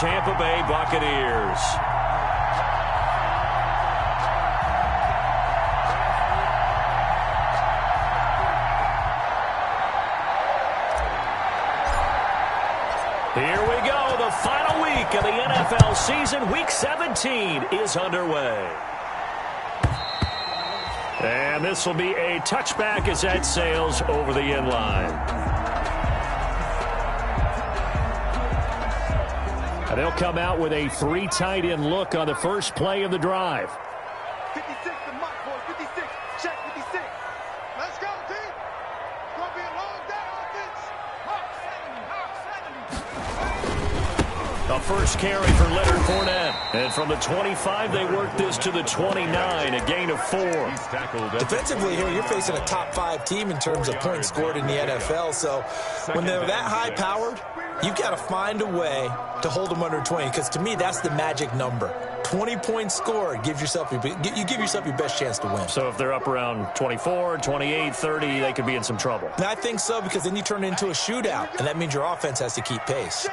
Tampa Bay Buccaneers. Here we go. The final week of the NFL season. Week 17 is underway. And this will be a touchback as that sails over the end line. And they'll come out with a 3 tight end look on the first play of the drive. 56, the mark for 56. Check 56. Let's go, team. It's going to be a long day offense. A first carry for Leonard Fournette. And from the 25, they work this to the 29, a gain of 4. Defensively here, you're facing a top 5 team in terms of points scored in the NFL. So when they're that high-powered, you've got to find a way to hold them under 20, because to me, that's the magic number. 20 points scored, you give yourself your best chance to win. So if they're up around 24, 28, 30, they could be in some trouble. And I think so, because then you turn it into a shootout, and that means your offense has to keep pace.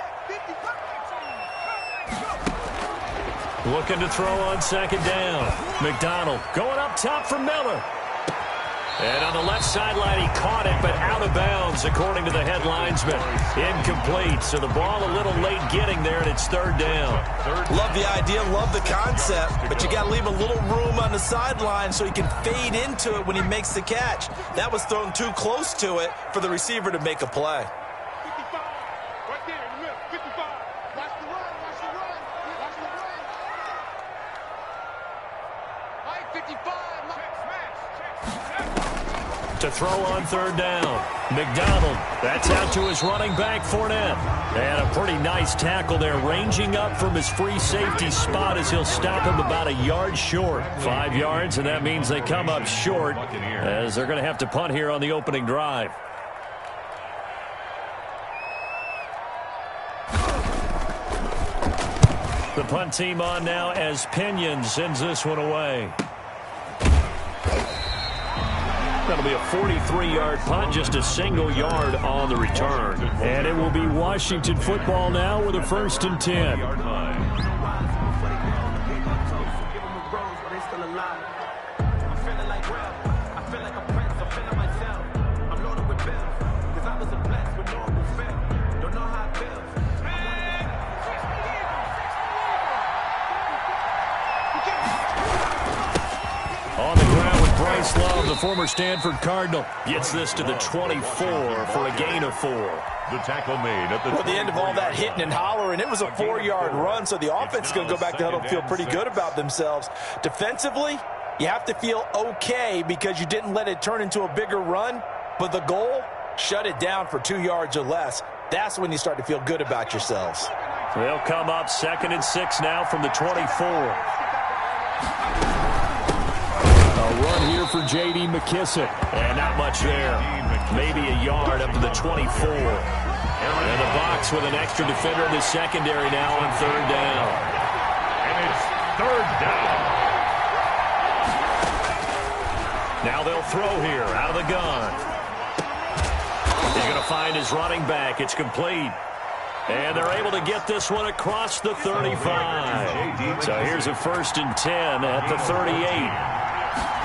Looking to throw on second down. McDonald going up top for Miller. And on the left sideline, he caught it, but out of bounds, according to the head linesman. Incomplete, so the ball a little late getting there, and it's third down. Love the idea, love the concept, but you got to leave a little room on the sideline so he can fade into it when he makes the catch. That was thrown too close to it for the receiver to make a play. 55. Right there in the middle. 55. Watch the run. Watch the run. Watch the run. All right, 55. To throw on third down. McDonald, that's out to his running back, Fournette. And a pretty nice tackle there, ranging up from his free safety spot as he'll stop him about a yard short. 5 yards, and that means they come up short as they're going to have to punt here on the opening drive. The punt team on now as Pinion sends this one away. That'll be a 43-yard punt, just a single yard on the return. And it will be Washington football now with a 1st and 10. On the ground with Bryce Love, the former Stanford Cardinal, gets this to the 24 for a gain of 4. The tackle made at the end of all that hitting and hollering, it was a 4-yard run, so the offense is going to go back to huddle and feel pretty good about themselves. Defensively, you have to feel okay because you didn't let it turn into a bigger run, but the goal, shut it down for 2 yards or less. That's when you start to feel good about yourselves. They'll come up 2nd and 6 now from the 24. A run here for J.D. McKissick. And not much there. Maybe a yard up to the 24. And the Bucs with an extra defender in the secondary now on third down. And it's third down. Now they'll throw here out of the gun. He's going to find his running back. It's complete. And they're able to get this one across the 35. So here's a 1st and 10 at the 38.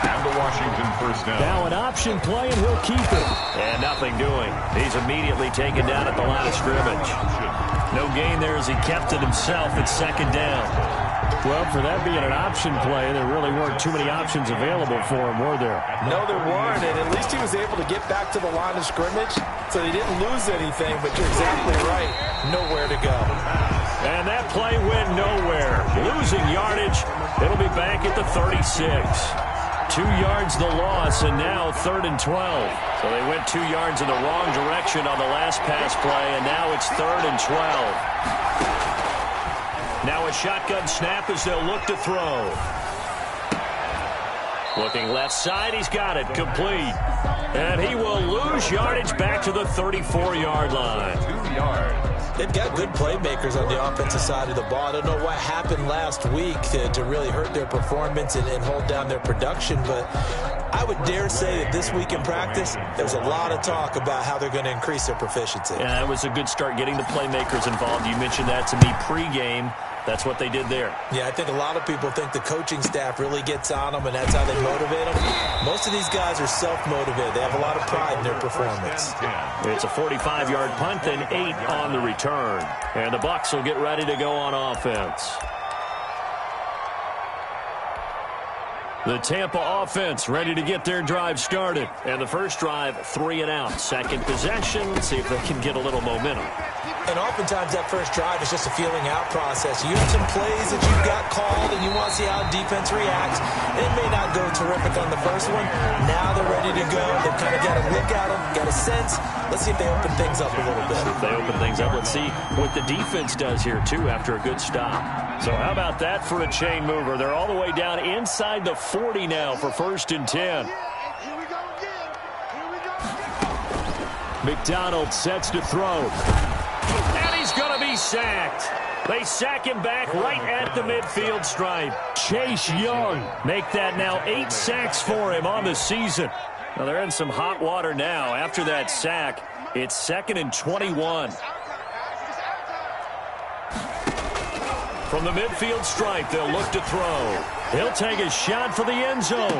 And the Washington first down. Now an option play, and he'll keep it. And nothing doing. He's immediately taken down at the line of scrimmage. No gain there as he kept it himself at 2nd down. Well, for that being an option play, there really weren't too many options available for him, were there? No, there weren't, and at least he was able to get back to the line of scrimmage, so he didn't lose anything, but you're exactly right. Nowhere to go. And that play went nowhere. Losing yardage. It'll be back at the 36. 2 yards the loss, and now 3rd and 12. So they went 2 yards in the wrong direction on the last pass play, and now it's 3rd and 12. Now a shotgun snap as they'll look to throw. Looking left side, he's got it, complete. And he will lose yardage back to the 34-yard line. 2 yards. They've got good playmakers on the offensive side of the ball. I don't know what happened last week to really hurt their performance and hold down their production, but I would dare say that this week in practice, there's a lot of talk about how they're going to increase their proficiency. Yeah, that was a good start getting the playmakers involved. You mentioned that to me pregame. That's what they did there. Yeah, I think a lot of people think the coaching staff really gets on them, and that's how they motivate them. Most of these guys are self-motivated. They have a lot of pride in their performance. It's a 45-yard punt and 8 on the return. And the Bucs will get ready to go on offense. The Tampa offense ready to get their drive started. And the first drive, 3 and out. Second possession, see if they can get a little momentum. And oftentimes that first drive is just a feeling out process. You have some plays that you've got called and you want to see how defense reacts. It may not go terrific on the first one. Now they're ready to go. They've kind of got a look at them, got a sense. Let's see if they open things up a little bit. If they open things up, let's see what the defense does here, too, after a good stop. So how about that for a chain mover? They're all the way down inside the 40 now for 1st and 10. Here we go again. Here we go again. McDonald sets to throw. And he's going to be sacked. They sack him back right at the midfield stripe. Chase Young make that now 8 sacks for him on the season. Now they're in some hot water now. After that sack, it's 2nd and 21. From the midfield stripe, they'll look to throw. He'll take a shot for the end zone.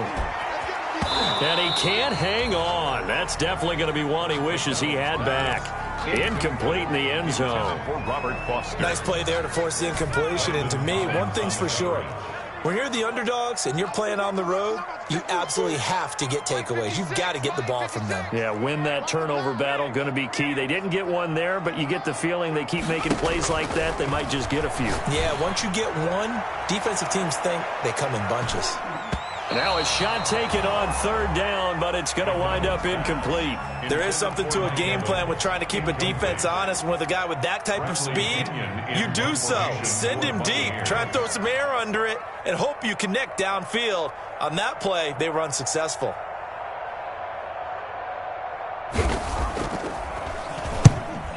And he can't hang on. That's definitely going to be one he wishes he had back. Incomplete in the end zone. Nice play there to force the incompletion. And to me, one thing's for sure. When you're the underdogs and you're playing on the road, you absolutely have to get takeaways. You've got to get the ball from them. Yeah, win that turnover battle, going to be key. They didn't get one there, but you get the feeling they keep making plays like that, they might just get a few. Yeah, once you get one, defensive teams think they come in bunches. Now a shot taken on 3rd down, but it's going to wind up incomplete. There is something to a game plan with trying to keep a defense honest. With a guy with that type of speed, you do so. Send him deep. Try and throw some air under it and hope you connect downfield. On that play, they run successful.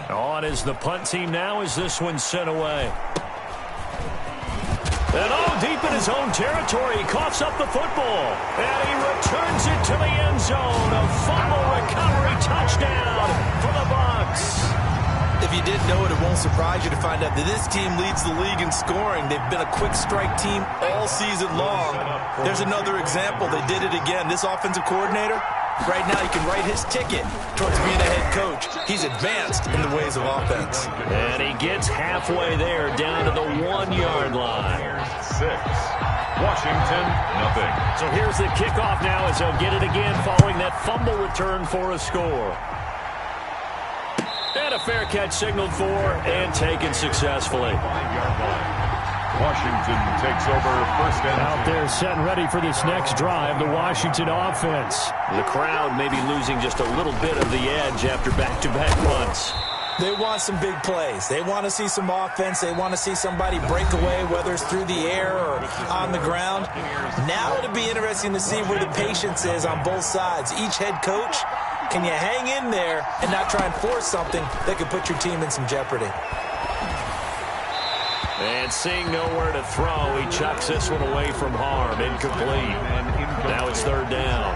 On is the punt team now as this one's sent away. And deep in his own territory, he coughs up the football. And he returns it to the end zone. A fumble recovery touchdown for the Bucs. If you didn't know it, it won't surprise you to find out that this team leads the league in scoring. They've been a quick strike team all season long. There's another example. They did it again. This offensive coordinator, right now he can write his ticket towards being a head coach. He's advanced in the ways of offense. And he gets halfway there, down to the 1-yard line. 6. Washington, nothing. So here's the kickoff now as they'll get it again following that fumble return for a score. And a fair catch signaled for and taken successfully. 5-yard line. Washington takes over 1st and 10. Out there set and ready for this next drive, the Washington offense. The crowd may be losing just a little bit of the edge after back-to-back punts. They want some big plays. They want to see some offense. They want to see somebody break away, whether it's through the air or on the ground. Now it'll be interesting to see where the patience is on both sides. Each head coach, can you hang in there and not try and force something that could put your team in some jeopardy? And seeing nowhere to throw, he chucks this one away from harm. Incomplete. Now it's 3rd down.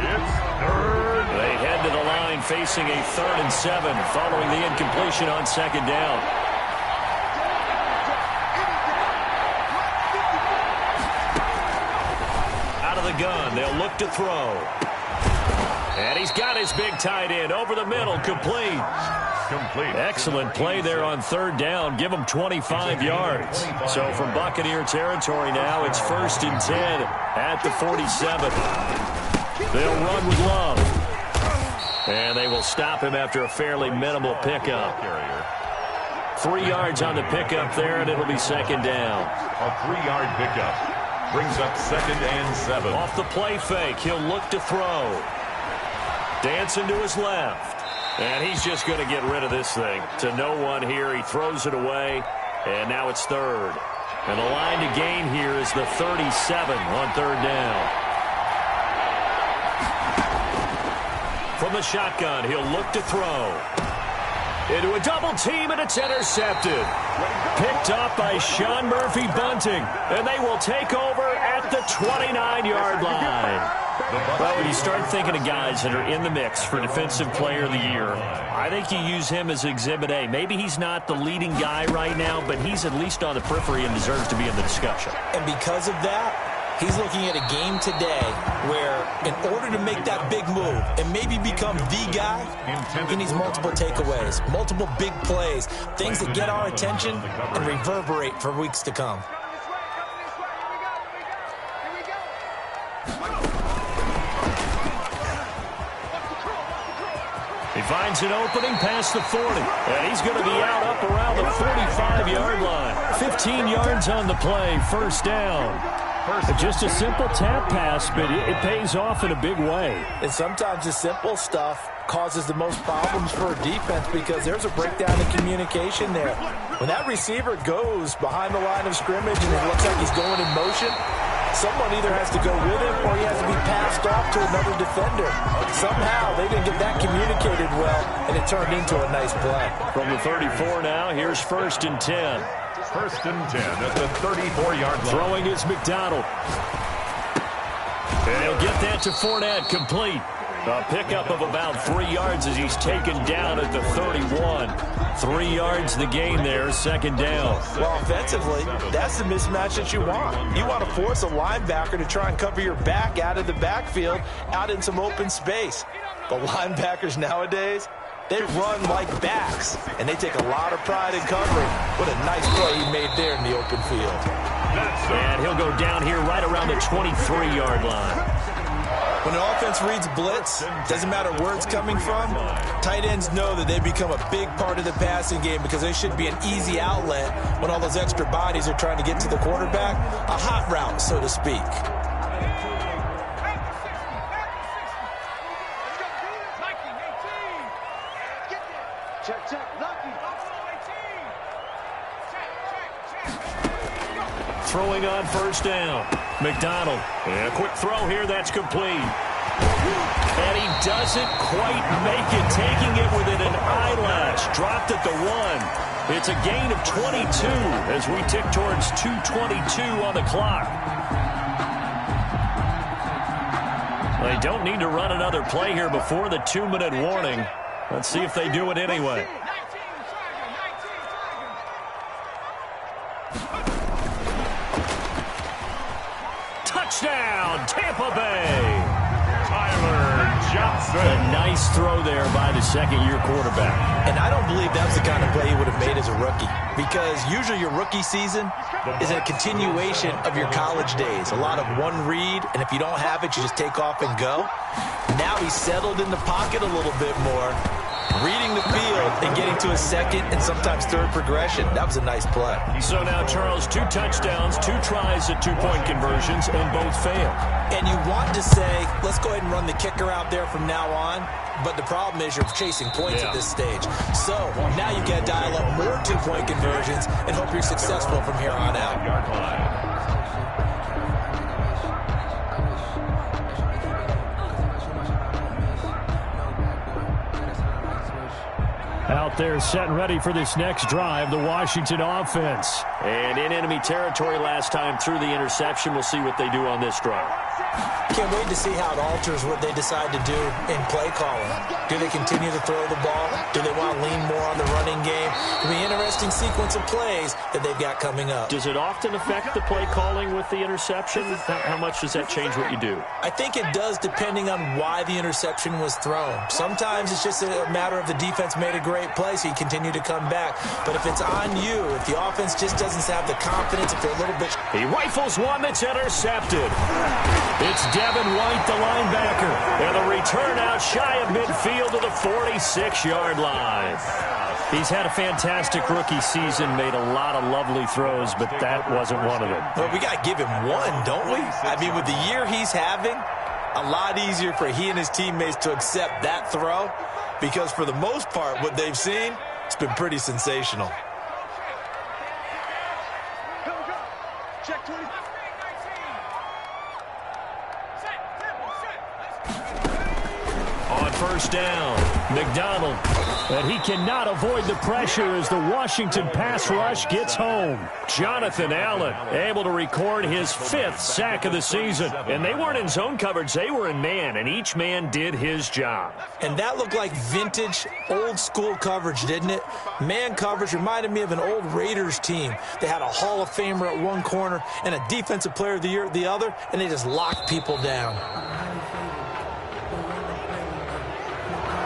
It's 3rd. They head to the line facing a 3rd and 7 following the incompletion on 2nd down. Out of the gun, they'll look to throw. And he's got his big tight end over the middle, complete. Excellent play there on 3rd down. Give them 25 yards. So from Buccaneer territory now, it's 1st and 10 at the 47. They'll run with Love. And they will stop him after a fairly minimal pickup. 3 yards on the pickup there, and it'll be 2nd down. A 3-yard pickup brings up 2nd and 7. Off the play fake, he'll look to throw. Dancing to his left. And he's just going to get rid of this thing. To no one here. He throws it away. And now it's 3rd. And the line to gain here is the 37 on 3rd down. From the shotgun, he'll look to throw. Into a double team, and it's intercepted. Picked up by Sean Murphy-Bunting. And they will take over at the 29-yard line. Well, when you start thinking of guys that are in the mix for Defensive Player of the Year, I think you use him as Exhibit A. Maybe he's not the leading guy right now, but he's at least on the periphery and deserves to be in the discussion. And because of that, he's looking at a game today where in order to make that big move and maybe become the guy, he needs multiple takeaways, multiple big plays, things that get our attention and reverberate for weeks to come. He finds an opening past the 40, and he's going to be out up around the 45-yard line. 15 yards on the play, first down. Just a simple tap pass, but it pays off in a big way. And sometimes the simple stuff causes the most problems for a defense because there's a breakdown in communication there. When that receiver goes behind the line of scrimmage and it looks like he's going in motion, someone either has to go with him or he has to be passed off to another defender. Somehow they didn't get that communicated well, and it turned into a nice play. From the 34 now, here's 1st and 10. 1st and 10 at the 34-yard line. Throwing is McDonald. And he'll get that to Fournette, complete. A pickup of about 3 yards as he's taken down at the 31. 3 yards the gain there, 2nd down. Well, offensively, that's the mismatch that you want. You want to force a linebacker to try and cover your back out of the backfield, out in some open space. The linebackers nowadays, they run like backs, and they take a lot of pride in covering. What a nice play he made there in the open field. And he'll go down here right around the 23-yard line. When an offense reads blitz, doesn't matter where it's coming from, tight ends know that they become a big part of the passing game because they should be an easy outlet when all those extra bodies are trying to get to the quarterback. A hot route, so to speak. Throwing on 1st down. McDonald. And a quick throw here, that's complete. And he doesn't quite make it, taking it within an eyelash. Dropped at the 1. It's a gain of 22 as we tick towards 2:22 on the clock. They don't need to run another play here before the 2-minute warning. Let's see if they do it anyway. Touchdown, Tampa Bay. Tyler Johnson. A nice throw there by the second-year quarterback. And I don't believe that was the kind of play he would have made as a rookie, because usually your rookie season is a continuation of your college days. A lot of one read, and if you don't have it, you just take off and go. Now he's settled in the pocket a little bit more, reading the field and getting to a second and sometimes third progression. That was a nice play. So now, Charles, 2 touchdowns, 2 tries at 2-point conversions, and both failed. And you want to say, let's go ahead and run the kicker out there from now on. But the problem is you're chasing points at this stage. So now you got to dial up more 2-point conversions and hope you're successful from here on out. Out there set and ready for this next drive, the Washington offense. And in enemy territory last time through the interception. We'll see what they do on this drive. Can't wait to see how it alters what they decide to do in play calling. Do they continue to throw the ball? Do they want to lean more on the running game? It'll be an interesting sequence of plays that they've got coming up. Does it often affect the play calling with the interception? How much does that change what you do? I think it does, depending on why the interception was thrown. Sometimes it's just a matter of the defense made a great play, so you continue to come back. But if it's on you, if the offense just doesn't have the confidence, if they're a little bit... He rifles one that's intercepted. It's Devin White, the linebacker. And the return out shy of midfield to the 46-yard line. He's had a fantastic rookie season, made a lot of lovely throws, but that wasn't one of them. Well, we got to give him one, don't we? I mean, with the year he's having, a lot easier for he and his teammates to accept that throw, because for the most part, what they've seen, it's been pretty sensational. Check 20. On first down. McDonald. And he cannot avoid the pressure as the Washington pass rush gets home. Jonathan Allen able to record his 5th sack of the season. And they weren't in zone coverage. They were in man, and each man did his job. And that looked like vintage, old-school coverage, didn't it? Man coverage reminded me of an old Raiders team. They had a Hall of Famer at one corner and a Defensive Player of the Year at the other, and they just locked people down.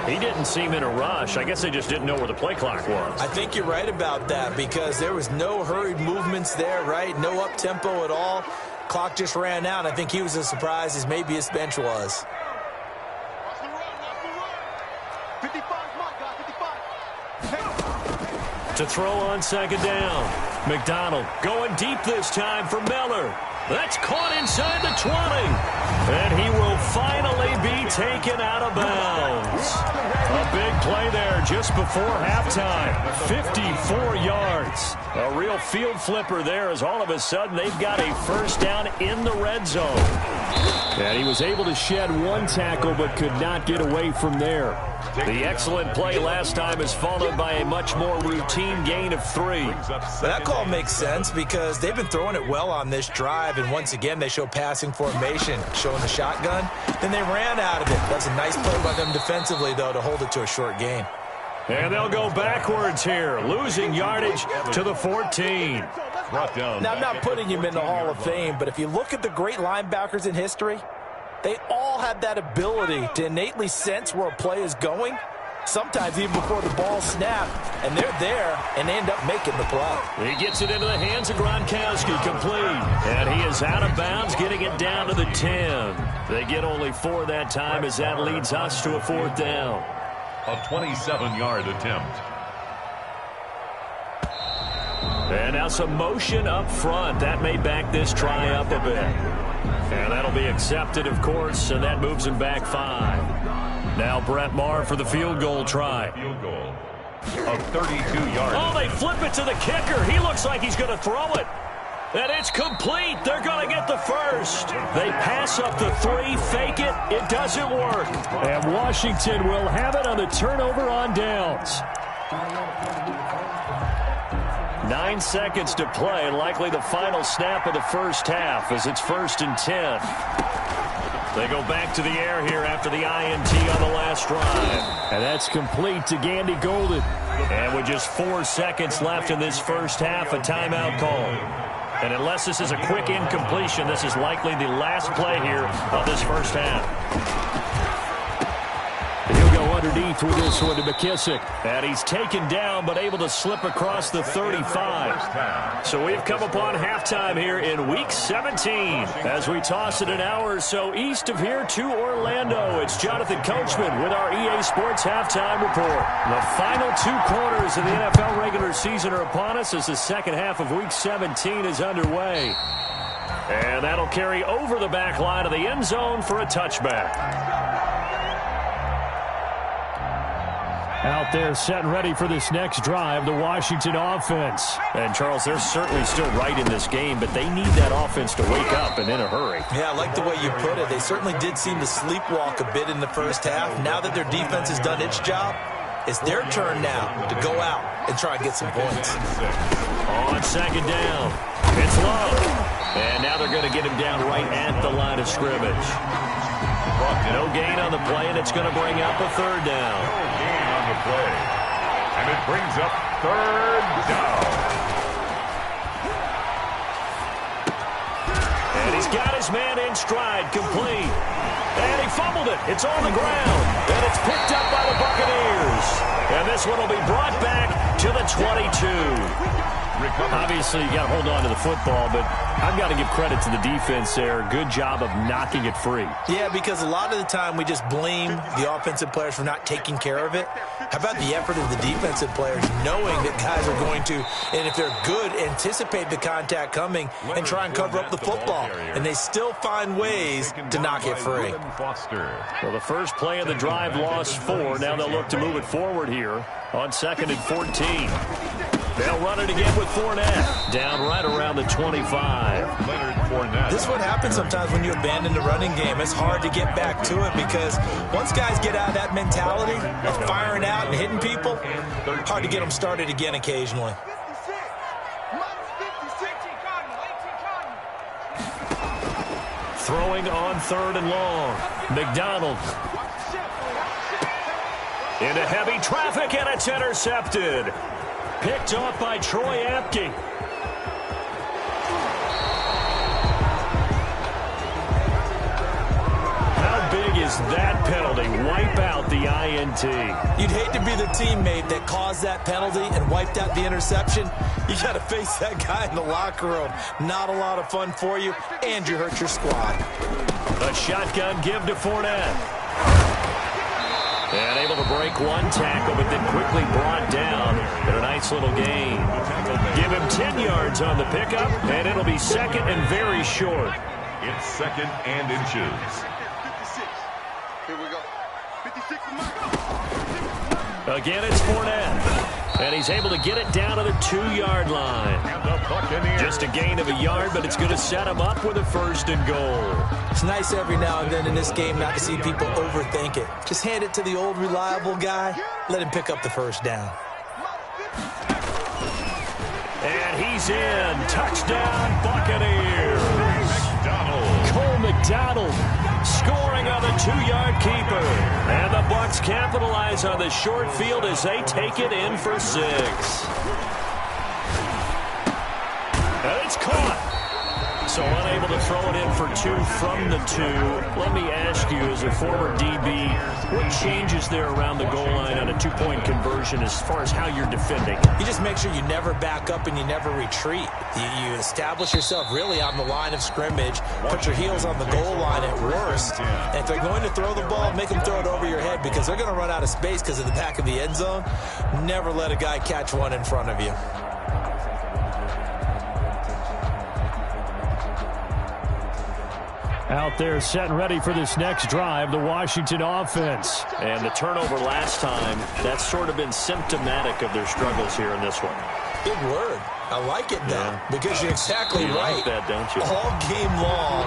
He didn't seem in a rush. I guess they just didn't know where the play clock was. I think you're right about that because there was no hurried movements there, right? No up-tempo at all. Clock just ran out. I think he was as surprised as maybe his bench was. 55, my guy, 55. To throw on second down. McDonald going deep this time for Miller. That's caught inside the 20. And he will finally be taken out of bounds. A big play there just before halftime. 54 yards. A real field flipper there as all of a sudden they've got a first down in the red zone. And he was able to shed one tackle but could not get away from there. The excellent play last time is followed by a much more routine gain of 3. But that call makes sense because they've been throwing it well on this drive, and once again they show passing formation, showing the shotgun. Then they ran out of it. That's a nice play by them defensively, though, to hold it to a short gain. And they'll go backwards here, losing yardage to the 14. Now, I'm not putting him in the Hall of Fame, but if you look at the great linebackers in history, they all have that ability to innately sense where a play is going, sometimes even before the ball snapped, and they're there and they end up making the play. He gets it into the hands of Gronkowski, complete. And he is out of bounds, getting it down to the 10. They get only 4 that time as that leads us to a 4th down. A 27-yard attempt. And now some motion up front. That may back this try up a bit. And that'll be accepted, of course, and that moves him back 5. Now Brett Maher for the field goal try. Field goal of 32 yards. Oh, they flip it to the kicker. He looks like he's going to throw it. And it's complete. They're going to get the first. They pass up the 3, fake it. It doesn't work. And Washington will have it on the turnover on downs. 9 seconds to play, likely the final snap of the first half as it's 1st and 10. They go back to the air here after the INT on the last drive. And that's complete to Gandy Golden. And with just 4 seconds left in this first half, a timeout call. And unless this is a quick incompletion, this is likely the last play here of this first half. He'll go underneath with this one to McKissick. And he's taken down but able to slip across the 35. So we've come upon halftime here in Week 17. As we toss it an hour or so east of here to Orlando, it's Jonathan Coachman with our EA Sports Halftime Report. The final 2 quarters of the NFL regular season are upon us as the second half of Week 17 is underway. And that'll carry over the back line of the end zone for a touchback. Out there set and ready for this next drive, the Washington offense. And, Charles, they're certainly still right in this game, but they need that offense to wake up and in a hurry. Yeah, I like the way you put it. They certainly did seem to sleepwalk a bit in the first half. Now that their defense has done its job, it's their turn now to go out and try and get some points. On second down, it's low. And now they're going to get him down right at the line of scrimmage. No gain on the play, and it's going to bring up a 3rd down. No gain on the play. And it brings up 3rd down. And he's got his man in stride, complete. And he fumbled it. It's on the ground. And it's picked up by the Buccaneers. And this one will be brought back to the 22. Obviously, you got to hold on to the football, but I've got to give credit to the defense there. Good job of knocking it free. Yeah, because a lot of the time we just blame the offensive players for not taking care of it. How about the effort of the defensive players knowing that guys are going to, and if they're good, anticipate the contact coming and try and cover up the football. And they still find ways to knock it free. Well, the first play of the drive lost 4. Now they'll look to move it forward here on 2nd and 14. They'll run it again with Fournette. Down right around the 25. Leonard Fournette. This is what happens sometimes when you abandon the running game. It's hard to get back to it because once guys get out of that mentality of firing out and hitting people, hard to get them started again occasionally. 56. Minus 56. 18 Cardinal. 18 Cardinal. Throwing on 3rd and long. McDonald. Into heavy traffic, and it's intercepted. Picked off by Troy Apke. How big is that penalty? Wipe out the INT. You'd hate to be the teammate that caused that penalty and wiped out the interception. You got to face that guy in the locker room. Not a lot of fun for you, and you hurt your squad. A shotgun give to Fournette. And able to break one tackle, but then quickly brought down in a nice little gain. Give him 10 yards on the pickup, and it'll be second and very short. It's second and inches. 56. Here we go. 56 for Mike. Again, it's Fournette. And he's able to get it down to the 2-yard line. And the Buccaneers. Just a gain of a yard, but it's going to set him up with a 1st and goal. It's nice every now and then in this game not to see people overthink it. Just hand it to the old reliable guy. Let him pick up the first down. And he's in. Touchdown, Buccaneers. McDonald. Cole McDonald scoring on the 2-yard keeper. And the Bucs capitalize on the short field as they take it in for 6. And it's caught. So unable to throw it in for 2 from the 2. Let me ask you, as a former DB, what changes there around the goal line on a 2-point conversion as far as how you're defending? You just make sure you never back up and you never retreat. You establish yourself really on the line of scrimmage, put your heels on the goal line at worst. And if they're going to throw the ball, make them throw it over your head because they're going to run out of space because of the back of the end zone. Never let a guy catch one in front of you. Out there set and ready for this next drive, the Washington offense. And the turnover last time, that's sort of been symptomatic of their struggles here in this one. Big word. I like it now because you're exactly you right. Like that, don't you? All game long,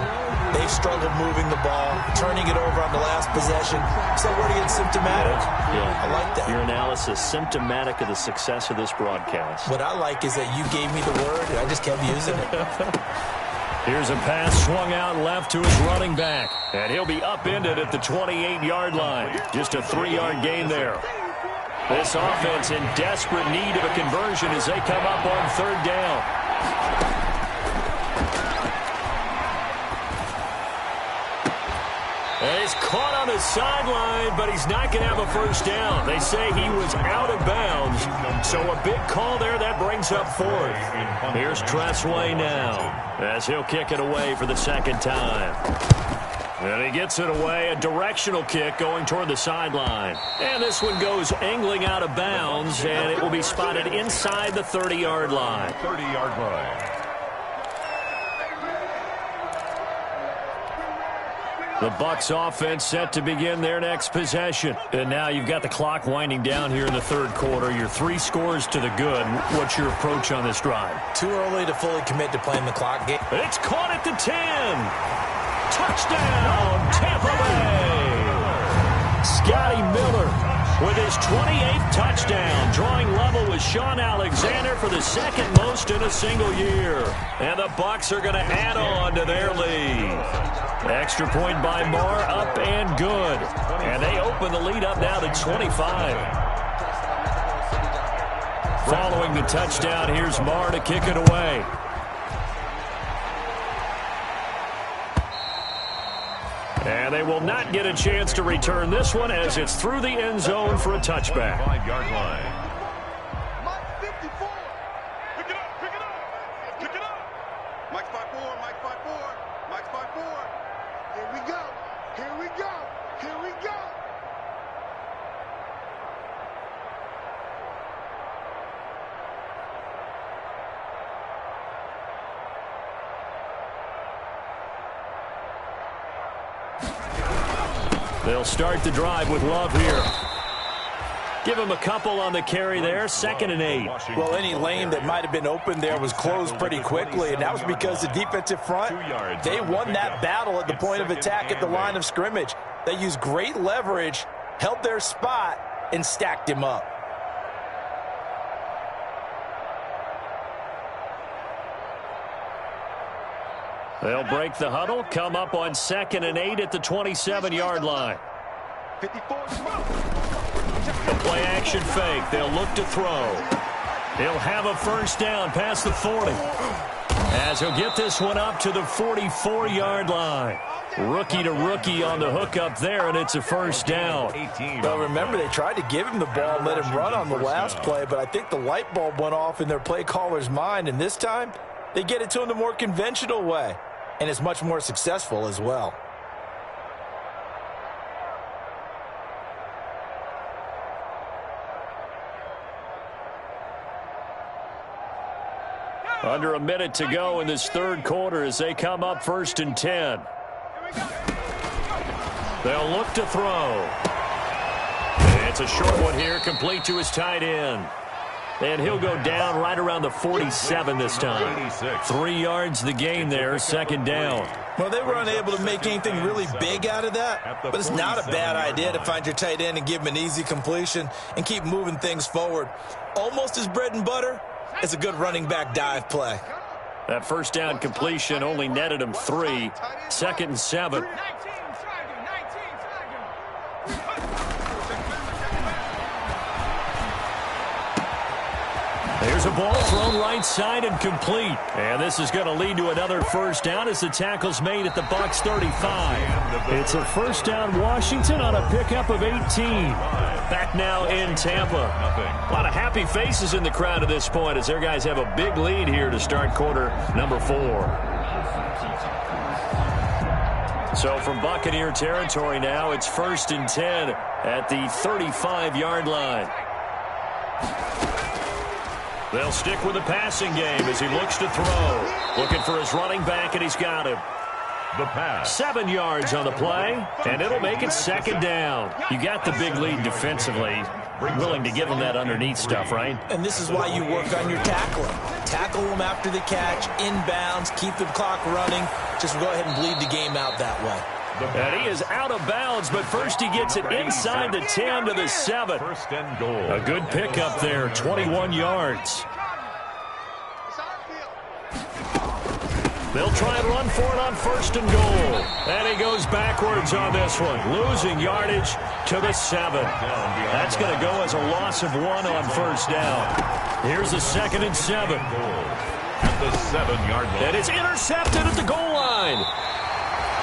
they've struggled moving the ball, turning it over on the last possession. Is that word again, symptomatic? Yeah. I like that. Your analysis, symptomatic of the success of this broadcast. What I like is that you gave me the word, and I just kept using it. Here's a pass swung out left to his running back. And he'll be upended at the 28-yard line. Just a 3-yard gain there. This offense in desperate need of a conversion as they come up on 3rd down. And he's caught on the sideline, but he's not going to have a first down. They say he was out of bounds. So a big call there that brings up 4th. Here's Tressway now as he'll kick it away for the 2nd time. And he gets it away, a directional kick going toward the sideline. And this one goes angling out of bounds, and it will be spotted inside the 30-yard line. 30-yard line. The Bucs offense set to begin their next possession. And now you've got the clock winding down here in the 3rd quarter. You're 3 scores to the good. What's your approach on this drive? Too early to fully commit to playing the clock game. It's caught at the 10. Touchdown, Tampa Bay. Scotty Miller with his 28th touchdown, drawing level with Sean Alexander for the 2nd most in a single year. And the Bucs are going to add on to their lead. Extra point by Marr, up and good. And they open the lead up now to 25. Following the touchdown, here's Marr to kick it away. And they will not get a chance to return this one as it's through the end zone for a touchback. 5-yard line. Mike 54. Pick it up, pick it up, pick it up. Mike's 5'4", Mike's 5'4", Mike's 5'4". Here we go, here we go, here we go. They'll start the drive with Love here. Give him a couple on the carry there, 2nd and 8. Well, any lane that might have been open there was closed pretty quickly, and that was because the defensive front, they won that battle at the point of attack at the line of scrimmage. They used great leverage, held their spot, and stacked him up. They'll break the huddle, come up on 2nd and 8 at the 27-yard line. 54. The play action fake. They'll look to throw. He'll have a first down past the 40. As he'll get this one up to the 44-yard line. Rookie to rookie on the hook up there, and it's a first down. Well, remember, they tried to give him the ball and let him run on the last play, but I think the light bulb went off in their play caller's mind, and this time they get it to him the more conventional way, and it's much more successful as well. Under a minute to go in this third quarter as they come up 1st and 10. They'll look to throw. It's a short one here, complete to his tight end. And he'll go down right around the 47 this time. 3 yards the gain there, 2nd down. Well, they were unable to make anything really big out of that, but it's not a bad idea to find your tight end and give him an easy completion and keep moving things forward. Almost his bread and butter. It's a good running back dive play. That first down completion only netted him 3. 2nd and 7. There's a ball thrown right side and complete. And this is going to lead to another first down as the tackle's made at the Bucs 35. It's a first down Washington on a pickup of 18. Back now in Tampa. A lot of happy faces in the crowd at this point as their guys have a big lead here to start quarter number 4. So from Buccaneer territory now, it's 1st and 10 at the 35-yard line. They'll stick with the passing game as he looks to throw. Looking for his running back, and he's got him. The pass. 7 yards on the play, and it'll make it 2nd down. You got the big lead defensively. Willing to give them that underneath stuff, right? And this is why you work on your tackling. Tackle them after the catch, inbounds, keep the clock running. Just go ahead and bleed the game out that way. And he is out of bounds, but first he gets it inside the 10 to the 7. 1st and goal. A good pickup there, 21 yards. They'll try and run for it on 1st and goal. And he goes backwards on this one, losing yardage to the 7. That's going to go as a loss of 1 on 1st down. Here's the 2nd and 7. At the 7-yard line. And it's intercepted at the goal line.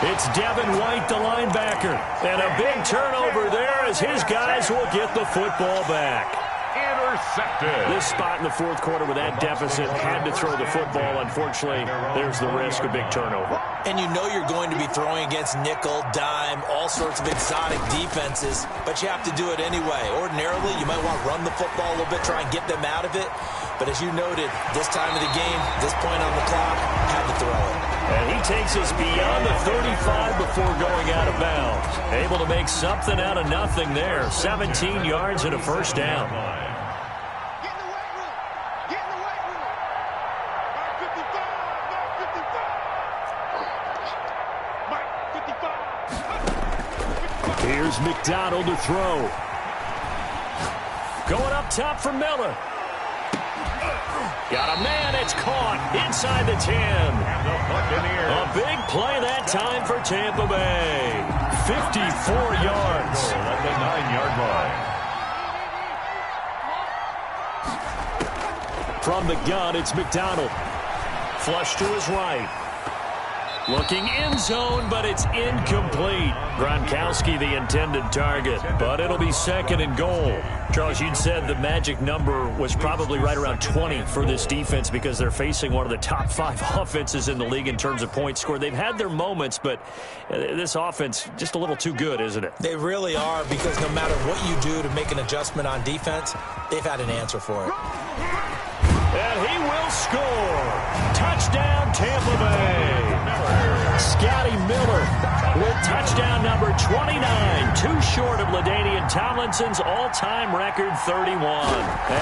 It's Devin White, the linebacker. And a big turnover there as his guys will get the football back. Intercepted. This spot in the 4th quarter with that deficit had to throw the football. Unfortunately, there's the risk of big turnover. And you know you're going to be throwing against nickel, dime, all sorts of exotic defenses, but you have to do it anyway. Ordinarily, you might want to run the football a little bit, try and get them out of it. But as you noted, this time of the game, this point on the clock, had to throw it. And he takes us beyond the 35 before going out of bounds. Able to make something out of nothing there. 17 yards and a first down. Get in the weight room. Get in the weight room. Mark 55. Mark 55. Mike 55. Here's McDonald to throw. Going up top for Miller. Got a man, it's caught inside the 10. A big play that time for Tampa Bay. 54 yards. At the 9-yard line. From the gun, it's McDonald. Flush to his right. Looking end zone, but it's incomplete. Gronkowski the intended target, but it'll be 2nd and goal. Charles, you'd said the magic number was probably right around 20 for this defense because they're facing one of the top 5 offenses in the league in terms of points scored. They've had their moments, but this offense just a little too good, isn't it? They really are, because no matter what you do to make an adjustment on defense, they've had an answer for it. And he will score. Touchdown, Tampa Bay. Scotty Miller with touchdown number 29, too short of LaDainian Tomlinson's all-time record 31,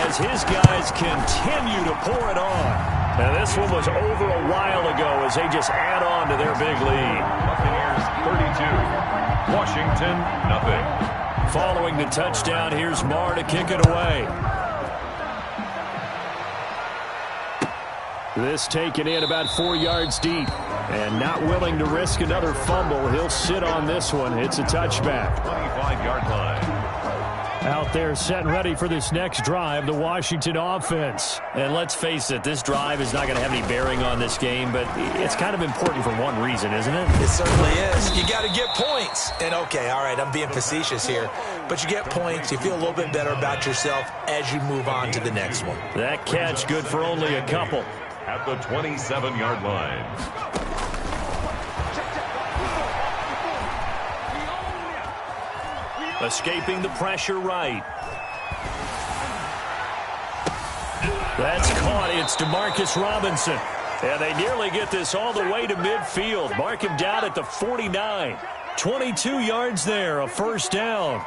as his guys continue to pour it on. Now, this one was over a while ago as they just add on to their big lead. Buccaneers 32, Washington nothing. Following the touchdown, here's Marr to kick it away. This taken in about 4 yards deep. And not willing to risk another fumble. He'll sit on this one. It's a touchback. 25-yard line. Out there set and ready for this next drive, the Washington offense. And let's face it, this drive is not going to have any bearing on this game, but it's kind of important for one reason, isn't it? It certainly is. You got to get points. And okay, all right, I'm being facetious here, but you get points, you feel a little bit better about yourself as you move on to the next one. That catch good for only a couple. At the 27-yard line. Escaping the pressure right. That's caught. It's DeMarcus Robinson. And they nearly get this all the way to midfield. Mark him down at the 49. 22 yards there, a first down.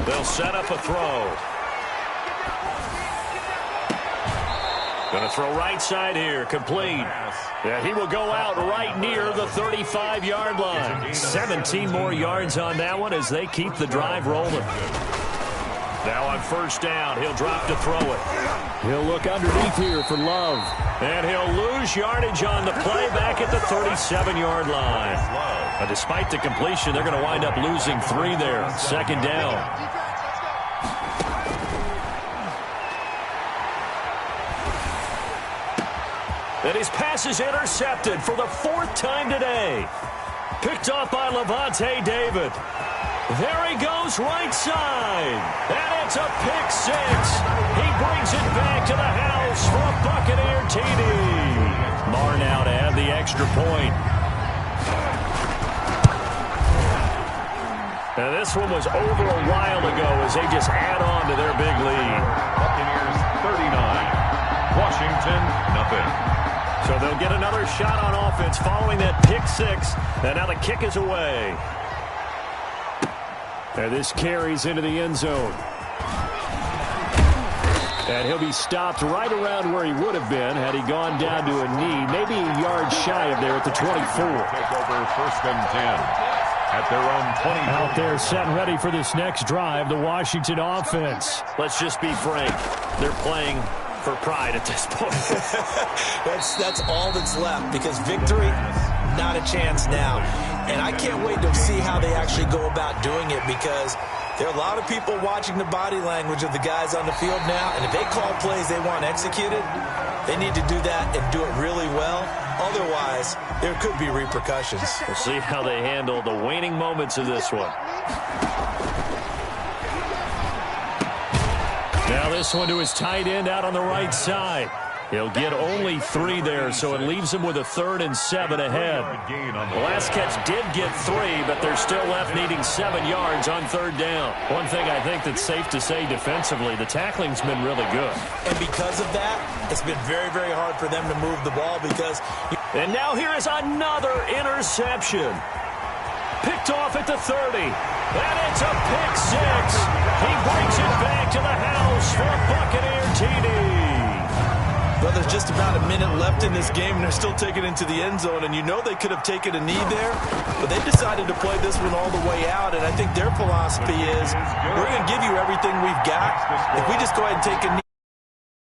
They'll set up a throw. Going to throw right side here, complete. Yeah, he will go out right near the 35-yard line. 17 more yards on that one as they keep the drive rolling. Now on first down, he'll drop to throw it. He'll look underneath here for Love. And he'll lose yardage on the play back at the 37-yard line. But despite the completion, they're going to wind up losing 3 there. Second down. And his pass is intercepted for the 4th time today. Picked off by Levante David. There he goes right side. And it's a pick 6. He brings it back to the house for a Buccaneer TD. Marr now to add the extra point. And this one was over a while ago as they just add on to their big lead. Buccaneers 39, Washington nothing. So they'll get another shot on offense following that pick 6. And now the kick is away. And this carries into the end zone. And he'll be stopped right around where he would have been had he gone down to a knee, maybe a yard shy of there at the 24. Take over 1st and 10 at their own 20. Out there set and ready for this next drive, the Washington offense. Let's just be frank. They're playing for pride at this point. That's all that's left, because victory, not a chance now. And I can't wait to see how they actually go about doing it, because there are a lot of people watching the body language of the guys on the field now, and if they call plays they want executed, they need to do that and do it really well. Otherwise, there could be repercussions. We'll see how they handle the waning moments of this one. Now this one to his tight end out on the right side. He'll get only 3 there, so it leaves him with a 3rd and 7 ahead. The last catch did get 3, but they're still left needing 7 yards on 3rd down. One thing I think that's safe to say defensively, the tackling's been really good. And because of that, it's been very, very hard for them to move the ball because... And now here is another interception. Picked off at the 30. And it's a pick 6. He brings it back to the house for a Buccaneer TD. Well, there's just about a minute left in this game, and they're still taking it into the end zone. And you know they could have taken a knee there, but they decided to play this one all the way out. And I think their philosophy is, we're going to give you everything we've got. If we just go ahead and take a